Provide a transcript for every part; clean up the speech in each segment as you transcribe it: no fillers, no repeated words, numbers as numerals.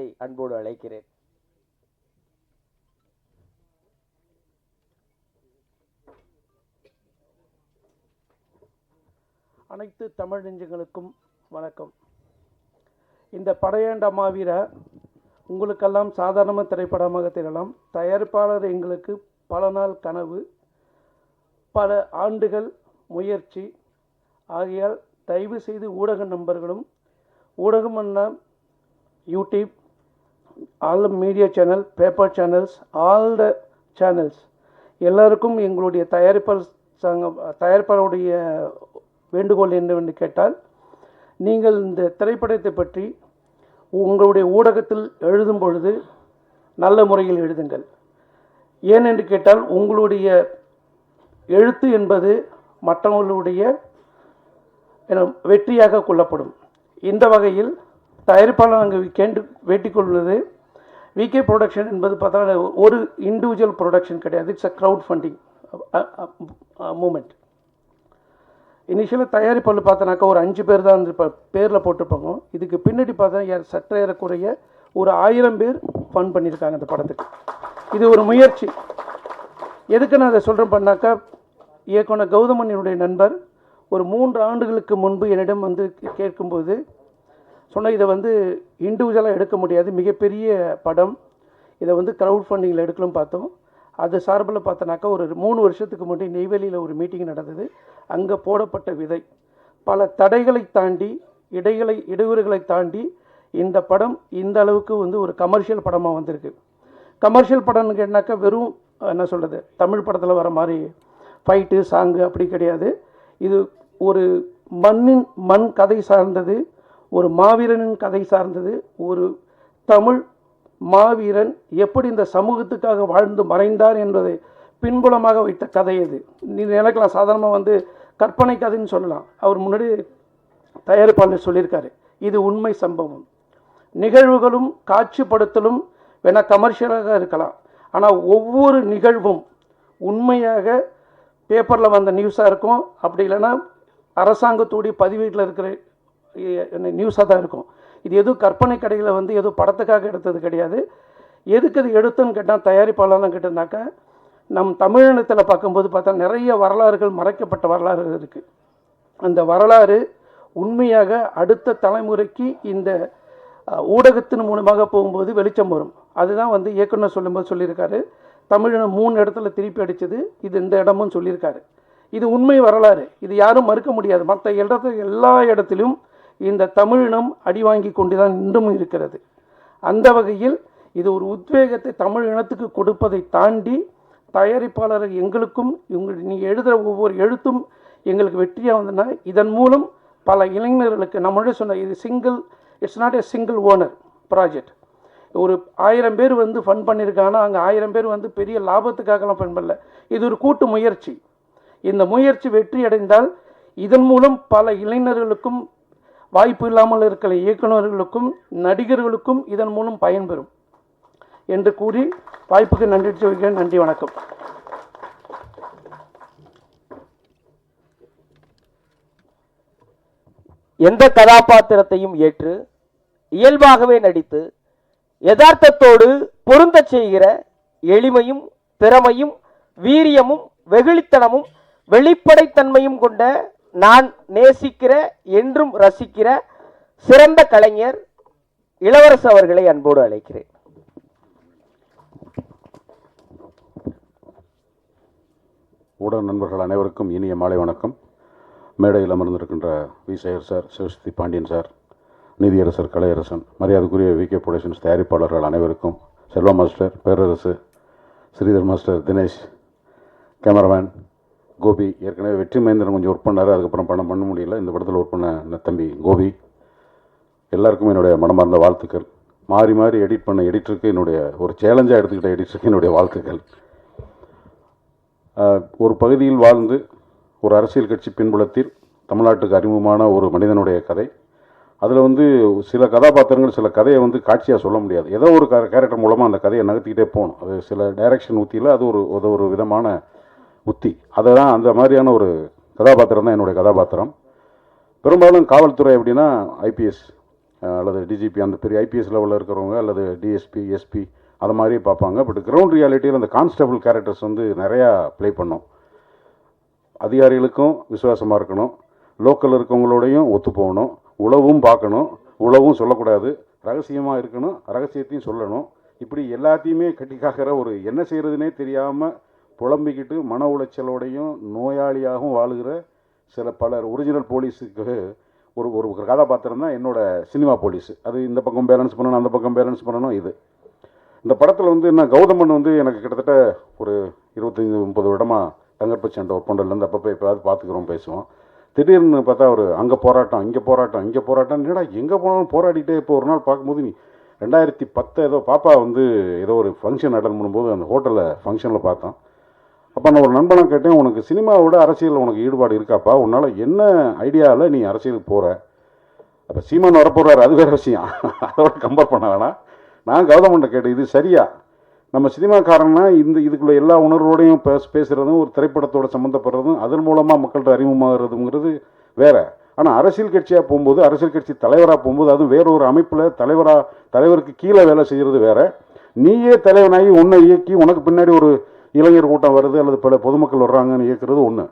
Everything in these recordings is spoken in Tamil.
அவர்களை அன்போடு அழைக்கிறேன். அனைத்து தமிழ் நெஞ்சங்களுக்கும் வணக்கம். இந்த படையேண்ட மாவீர உங்களுக்கெல்லாம் சாதாரண திரைப்படமாக தெரியலாம். தயாரிப்பாளர் எங்களுக்கு பல நாள் கனவு, பல ஆண்டுகள் முயற்சி. ஆகையால் தயவு செய்து ஊடக நண்பர்களும், ஊடகம் என்ன YouTube, all media channel, paper channels, all the channels எல்லாருக்கும் எங்களுடைய தயாரிப்பாளருடைய வேண்டுகோள் என்னவென்று கேட்டால், நீங்கள் இந்த திரைப்படத்தை பற்றி உங்களுடைய ஊடகத்தில் எழுதும் பொழுது நல்ல முறையில் எழுதுங்கள். ஏனென்று கேட்டால், உங்களுடைய எழுத்து என்பது மற்றவர்களுடைய வெற்றியாக கொள்ளப்படும். இந்த வகையில் தயாரிப்பாளர் நாங்கள் வேண்டிக்கொள்வது, விகே ப்ரொடக்ஷன் என்பது பார்த்தா ஒரு இண்டிவிஜுவல் ப்ரொடக்ஷன் கிடையாது. It's a crowd funding movement. இனிஷியலாக தயாரிப்பாளர் பார்த்தோன்னாக்கா ஒரு 5 பேர் தான் வந்து இப்போ பேரில் போட்டிருப்பாங்க. இதுக்கு பின்னாடி பார்த்தா சற்ற ஏறக்குறைய ஒரு 1000 பேர் ஃபண்ட் பண்ணியிருக்காங்க இந்த படத்துக்கு. இது ஒரு முயற்சி. எதுக்கு நான் அதை சொல்கிறேன் பண்ணாக்கா, இயக்குனர் கௌதமனினுடைய நண்பர் ஒரு 3 ஆண்டுகளுக்கு முன்பு என்னிடம் வந்து கேட்கும்போது சொன்னால், இதை வந்து இண்டிவிஜுவலாக எடுக்க முடியாது, மிகப்பெரிய படம், இதை வந்து க்ரௌட் ஃபண்டிங்கில் எடுக்கலும் பார்த்தோம். அது சார்பில் பார்த்தோன்னாக்கா ஒரு 3 வருஷத்துக்கு முன்னாடி நெய்வேலியில் ஒரு மீட்டிங் நடந்தது. அங்கே போடப்பட்ட விதை பல தடைகளை தாண்டி, இடையூறுகளை தாண்டி இந்த படம் இந்த அளவுக்கு வந்து ஒரு கமர்ஷியல் படமாக வந்திருக்கு. கமர்ஷியல் படம்னு கேட்டாக்கா வெறும் என்ன சொல்கிறது, தமிழ் படத்தில் வர மாதிரி ஃபைட்டு சாங்கு அப்படி கிடையாது. இது ஒரு மண் கதை சார்ந்தது, ஒரு மாவீரனின் கதை சார்ந்தது. ஒரு தமிழ் மாவீரன் எப்படி இந்த சமூகத்துக்காக வாழ்ந்து மறைந்தார் என்பதை பின்புலமாக வைத்த கதை இது. நீ நினைக்கலாம் சாதாரணமாக வந்து கற்பனை கதைன்னு சொல்லலாம். அவர் முன்னாடி தயாரிப்பாளர் சொல்லியிருக்காரு, இது உண்மை சம்பவம். நிகழ்வுகளும் காட்சிப்படுத்தலும் வேணால் கமர்ஷியலாக இருக்கலாம், ஆனால் ஒவ்வொரு நிகழ்வும் உண்மையாக பேப்பரில் வந்த நியூஸாக இருக்கும். அப்படி இல்லைன்னா அரசாங்கத்துடைய பதிவேட்டில் இருக்கிற நியூஸாக தான் இருக்கும். இது எதுவும் கற்பனை கடையில் வந்து எதுவும் படத்துக்காக எடுத்தது கிடையாது. எதுக்கு அது எடுத்தோன்னு கேட்டால், தயாரிப்பாளர்லாம் கேட்டோம்னாக்கா, நம் தமிழினத்தில் பார்க்கும்போது பார்த்தா நிறைய வரலாறுகள், மறைக்கப்பட்ட வரலாறுகள் இருக்குது. அந்த வரலாறு உண்மையாக அடுத்த தலைமுறைக்கு இந்த ஊடகத்தின் மூலமாக போகும்போது வெளிச்சம் வரும். அதுதான் வந்து இயக்குனர் சொல்லும்போது சொல்லியிருக்காரு, தமிழினம் 3 இடத்துல திருப்பி அடித்தது, இது இந்த இடமும் சொல்லியிருக்காரு. இது உண்மை வரலாறு, இது யாரும் மறுக்க முடியாது. மற்ற எல்லா இடத்திலும் இந்த தமிழினம் அடி வாங்கி கொண்டு தான் இன்றும் இருக்கிறது. அந்த வகையில் இது ஒரு உத்வேகத்தை தமிழ் இனத்துக்கு கொடுப்பதை தாண்டி, தயாரிப்பாளர் எங்களுக்கும் நீங்கள் எழுதுகிற ஒவ்வொரு எழுத்தும் எங்களுக்கு வெற்றியாக வந்ததுன்னா, இதன் மூலம் பல இளைஞர்களுக்கு நம்மளே சொன்ன, இது it's not a single owner project. ஒரு 1000 பேர் வந்து ஃபண்ட் பண்ணியிருக்காங்கன்னா, அங்கே 1000 பேர் வந்து பெரிய லாபத்துக்காகலாம் ஃபண்ட் பண்ணல. இது ஒரு கூட்டு முயற்சி. இந்த முயற்சி வெற்றி அடைந்தால் இதன் மூலம் பல இளைஞர்களுக்கும், வாய்ப்பு இல்லாமல் இருக்கிற இயக்குநர்களுக்கும், நடிகர்களுக்கும் இதன் மூலம் பயன்பெறும் என்று கூறி வாய்ப்புக்கு நன்றி சொல்கிறேன். நன்றி, வணக்கம். எந்த கதாபாத்திரத்தையும் ஏற்று இயல்பாகவே நடித்து யதார்த்தத்தோடு பொருந்தச் செய்கிற எளிமையும் திறமையும் வீரியமும் வெகுளித்தனமும் வெளிப்படைத்தன்மையும் கொண்ட, நான் நேசிக்கிற என்றும் ரசிக்கிற சிறந்த கலைஞர் இளவரசு அவர்களை அன்போடு அழைக்கிறேன். ஊடக நண்பர்கள் அனைவருக்கும் இனிய மாலை வணக்கம். மேடையில் அமர்ந்திருக்கின்ற V. Sekar sir, Sivasakthi Pandian sir, நீதியரசர் கலையரசன், மரியாதைக்குரிய விகே ப்ரொடக்ஷன்ஸ் தயாரிப்பாளர்கள் அனைவருக்கும், Selva master, Perarasu, Sridhar master, Dinesh, cameraman Gopi, ஏற்கனவே வெற்றி மகேந்திரன் கொஞ்சம் ஒர்க் பண்ணார், அதுக்கப்புறம் படம் பண்ண முடியல, இந்த படத்தில் ஒர்க் பண்ண தம்பி கோபி, எல்லாருக்கும் என்னுடைய மனமார்ந்த வாழ்த்துக்கள். மாறி மாறி எடிட் பண்ண எடிட்டருக்கு என்னுடைய ஒரு சேலஞ்சாக எடுத்துக்கிட்ட எடிட்டருக்கு என்னுடைய வாழ்த்துக்கள். ஒரு பகுதியில் வாழ்ந்து ஒரு அரசியல் கட்சி பின்புலத்தில் தமிழ்நாட்டுக்கு அறிமுகமான ஒரு மனிதனுடைய கதை. அதில் வந்து சில கதாபாத்திரங்கள் சில கதையை வந்து காட்சியாக சொல்ல முடியாது, ஏதோ ஒரு கேரக்டர் மூலமாக அந்த கதையை நகர்த்திக்கிட்டே போகணும். அது சில டைரக்ஷன் உத்தியில் அது ஒரு விதமான உத்தி. அதை தான் அந்த மாதிரியான ஒரு கதாபாத்திரம் தான் என்னுடைய கதாபாத்திரம். பெரும்பாலும் காவல்துறை அப்படின்னா ஐபிஎஸ், அல்லது டிஜிபி அந்த பெரிய ஐபிஎஸ் லெவலில் இருக்கிறவங்க அல்லது டிஎஸ்பி எஸ்பி அது மாதிரி பார்ப்பாங்க. பட் கிரவுண்ட் ரியாலிட்டியில் அந்த கான்ஸ்டபிள் கேரக்டர்ஸ் வந்து நிறையா ப்ளே பண்ணோம். அதிகாரிகளுக்கும் விசுவாசமாக இருக்கணும், லோக்கல் இருக்கவங்களோடையும் ஒத்து போகணும், உளவும் பார்க்கணும், உளவும் சொல்லக்கூடாது, ரகசியமாக இருக்கணும், ரகசியத்தையும் சொல்லணும். இப்படி எல்லாத்தையுமே கட்டி காக்கிற ஒரு என்ன செய்கிறதுனே தெரியாமல் புலம்பிக்கிட்டு மன உளைச்சலோடையும் நோயாளியாகவும் வாழுகிற பலர் ஒரிஜினல் போலீஸுக்கு ஒரு ஒரு கதாபாத்திரம் தான் என்னோட சினிமா போலீஸ். அது இந்த பக்கம் பேலன்ஸ் பண்ணணும், அந்த பக்கம் பேலன்ஸ் பண்ணணும். இந்த படத்தில் வந்து என்ன கௌதமன் வந்து எனக்கு கிட்டத்தட்ட ஒரு 25-30 வருடமாக தங்கர்பச்சண்ட ஒரு பொண்டல்லேருந்து அப்பப்போ எப்போயாவது பார்த்துக்கிறோம், பேசுவோம். திடீர்னு பார்த்தா அவர் அங்கே போராட்டம், இங்கே போராட்டம், இங்கே போராட்டம், என்னடா எங்கே போனாலும் போராடிட்டே. இப்போ ஒரு நாள் பார்க்கும்போது நீ 2010 ஏதோ பாப்பா வந்து ஏதோ ஒரு ஃபங்க்ஷன் அட்டன் பண்ணும்போது அந்த ஹோட்டலில் ஃபங்க்ஷனில் பார்த்தோம். அப்போ நான் ஒரு நண்பனை கேட்டேன், உனக்கு சினிமாவோட அரசியல் உனக்கு ஈடுபாடு இருக்காப்பா, உன்னால் என்ன ஐடியாவில் நீ அரசியலுக்கு போகிற? அப்போ சீமான் வரப்போகிறாரு, அது வேறு விஷயம், அதோட கம்பேர் பண்ண வேணாம். நான் கௌதமன்ட்ட கேட்டேன், இது சரியா? நம்ம சினிமாக்காரன்னா இதுக்குள்ள எல்லா உணர்வோடையும் பேசுகிறதும் ஒரு திரைப்படத்தோட சம்மந்தப்படுறதும் அதன் மூலமாக மக்கள்கிட்ட அறிமுகமாகிறதுங்கிறது வேற. ஆனால் அரசியல் கட்சியாக போகும்போது, அரசியல் கட்சி தலைவராக போகும்போது, அதுவும் வேற ஒரு அமைப்பில் தலைவருக்கு கீழே வேலை செய்கிறது வேற. நீயே தலைவனாகி உன்னை இயக்கி உனக்கு பின்னாடி ஒரு இளைஞர் கூட்டம் வருது அல்லது பல பொதுமக்கள் வர்றாங்கன்னு இயக்கிறது ஒன்று.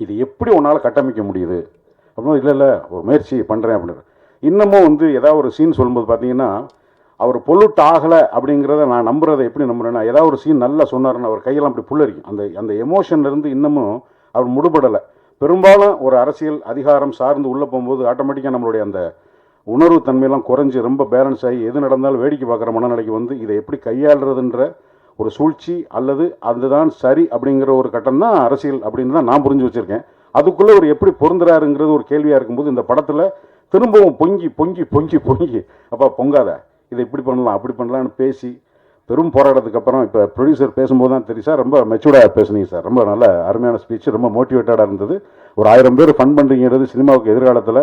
இது எப்படி உன்னால் கட்டமைக்க முடியுது அப்படின்னா, இல்லை ஒரு முயற்சி பண்ணுறேன் அப்படின்னு. இன்னமும் வந்து ஏதாவது ஒரு சீன் சொல்லும்போது பார்த்தீங்கன்னா, அவர் பொல்லுட் ஆகலை அப்படிங்கிறத நான் நம்புறதை எப்படி நம்புறேன்னா, ஏதாவது ஒரு சீன் நல்லா சொன்னார்ன்னு அவர் கையெல்லாம் அப்படி புல்லரிக்கும். அந்த எமோஷன்லேருந்து இன்னமும் அவர் முடுபடலை. பெரும்பாலும் ஒரு அரசியல் அதிகாரம் சார்ந்து உள்ளே போகும்போது ஆட்டோமேட்டிக்காக நம்மளுடைய அந்த உணர்வு தன்மையெல்லாம் குறைஞ்சி ரொம்ப பேலன்ஸ் ஆகி எது நடந்தாலும் வேடிக்கை பார்க்குற மனநிலைக்கு வந்து இதை எப்படி கையாளுறதுன்ற ஒரு சூழ்ச்சி அல்லது அதுதான் சரி அப்படிங்கிற ஒரு கட்டம் தான் அரசியல் அப்படின்னு தான் நான் புரிஞ்சு வச்சுருக்கேன். அதுக்குள்ளே ஒரு எப்படி பொருந்துறாருங்கிறது ஒரு கேள்வியாக இருக்கும்போது இந்த படத்தில் திரும்பவும் பொங்கி பொங்கி பொங்கி பொங்கி அப்பா பொங்காத, இதை இப்படி பண்ணலாம் அப்படி பண்ணலான்னு பேசி பெரும் போராட்டத்துக்கு அப்புறம் இப்போ ப்ரொடியூசர் பேசும்போது தான் தெரியும், சார் ரொம்ப மெச்சூர்டாக பேசுனீங்க சார், ரொம்ப நல்ல அருமையான ஸ்பீச், ரொம்ப மோட்டிவேட்டடாக இருந்தது. ஒரு 1000 பேர் ஃபன் பண்ணுறீங்கிறது சினிமாவுக்கு எதிர்காலத்தில்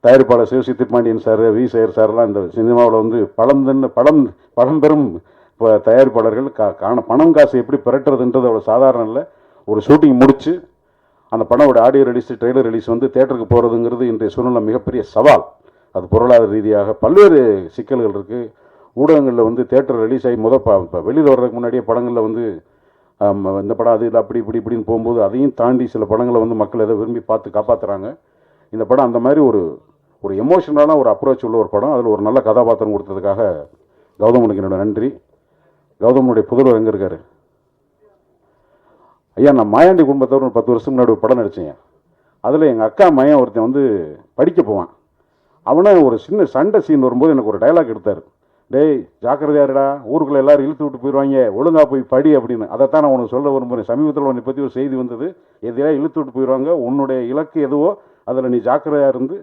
தயாரிப்பாளர் சிவசக்தி பாண்டியன் சார், வி சேகர் சார்லாம் இந்த சினிமாவில் வந்து பழம்பெரும் இப்போ தயாரிப்பாளர்கள் பணம் காசு எப்படி பெறட்டுறதுன்றது அவ்வளோ சாதாரண இல்லை. ஒரு ஷூட்டிங் முடித்து அந்த படத்தோட ஆடியோ ரிலீஸ் ட்ரெய்லர் ரிலீஸ் வந்து தேட்டருக்கு போகிறதுங்கிறது இன்றைய சூழ்நிலை மிகப்பெரிய சவால். அது பொருளாதார ரீதியாக பல்வேறு சிக்கல்கள் இருக்குது. ஊடகங்களில் வந்து தேட்டர் ரிலீஸ் ஆகி இப்போ வெளியில் வர்றதுக்கு முன்னாடியே படங்களில் வந்து இந்த படம் அது இல்லை அப்படி இப்படின்னு போகும்போது அதையும் தாண்டி சில படங்களை வந்து மக்கள் எதை விரும்பி பார்த்து காப்பாற்றுறாங்க. இந்த படம் அந்த மாதிரி ஒரு எமோஷனலான ஒரு அப்ரோச் உள்ள ஒரு படம். அதில் ஒரு நல்ல கதாபாத்திரம் கொடுத்ததுக்காக கௌதமனுக்கு என்னோட நன்றி. கௌதமனுடைய புதல்வர் எங்கே இருக்காரு? ஐயா, நான் மாயாண்டி குடும்பத்தோடு ஒரு 10 வருஷத்துக்கு முன்னாடி ஒரு படம் நடித்தேன். அதில் எங்கள் அக்கா மையன் ஒருத்தன் வந்து படிக்க போவான். அவனை ஒரு சின்ன சண்டை சீன் வரும்போது எனக்கு ஒரு டைலாக் எடுத்தார், டேய் ஜாக்கிரதையாருடா, ஊருக்குள்ளே எல்லாரும் இழுத்து விட்டு போயிடுவாங்க, ஒழுங்காக போய் படி அப்படின்னு. அதைத்தான் நான் உனக்கு சொல்ல விரும்புகிறேன். சமீபத்தில் உன்னை பற்றி ஒரு செய்தி வந்தது, எதையா இழுத்து விட்டு போயிடுவாங்க, உன்னுடைய இலக்கு எதுவோ அதில் நீ ஜாக்கிரதையாக இருந்து